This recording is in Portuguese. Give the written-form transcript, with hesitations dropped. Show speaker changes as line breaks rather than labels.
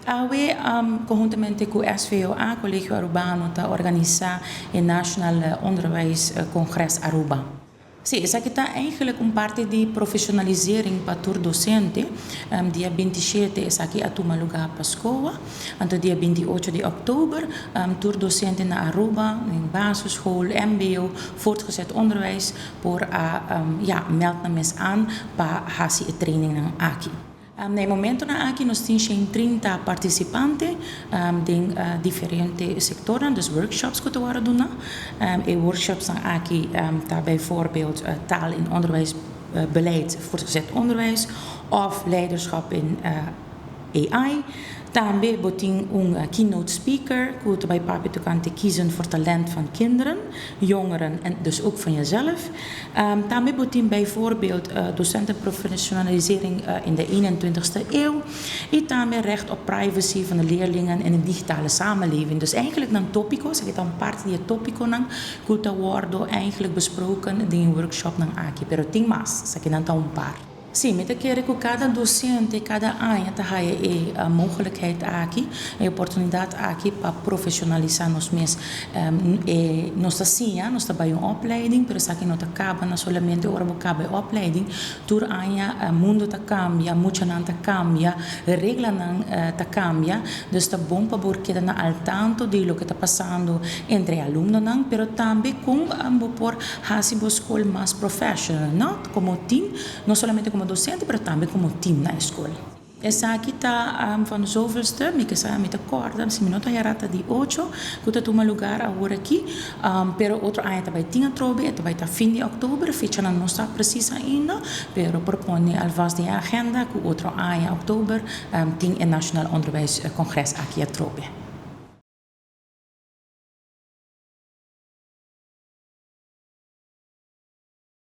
We, conjuntamente com o SVOA, Colegio Arubano, está organizando o National Onderwijscongres Aruba. Sim, isso aqui está eigenlijk parte de profissionalisering para o docente. Dia 27 is aqui a tomar lugar para a escola. Então, dia 28 de outubro, tour docente na Aruba, in basisschool, MBO, voortgezet onderwijs, voor melden mes aan para fazer training aqui. No momento na aqui nós temos 30 participantes de diferentes sectoren, dus workshops que worden doen. Workshops zijn aqui tá bijvoorbeeld taal in onderwijsbeleid, voortgezet onderwijs of leiderschap in AI. Também botin keynote speaker, die bij papi kan te kiezen voor talent van kinderen, jongeren en dus ook van jezelf. Também botin bijvoorbeeld docentenprofessionalisering in de 21ste eeuw. En também recht op privacy van de leerlingen in een digitale samenleving. Dus eigenlijk dan topico's, ik heb dan parte die topico dan, goed worden eigenlijk besproken in een workshop dan aki. Pero ting mas, zeg ik dan een paar. Sim, met que cada docente, cada ano, tem a mogelijkheid aqui, a oportunidade aqui para profissionalizar nos mesmos. Nós assim, nós trabalhamos em opleiding, mas aqui não acaba não somente hora acaba a opleiding. Tur ano, o mundo tá cambia, muita não tá cambia, regra não tá cambia. Então está bom para porque na al tanto de lo que está passando entre alunos não, pero também com por hasibo school mais professional, não? Como team, não somente como docente, mas também como team na escola. Essa aqui está van de zoveelste, ik zei met de corda, se minuto já rata de 8, que está toma lugar agora aqui, pero outro ano está vai tinha trobe, está vai estar fim de outubro, fecha não está precisa ainda, pero propõe alvast de agenda que outro ano outubro tem o National Onderwijscongres aqui a trobe.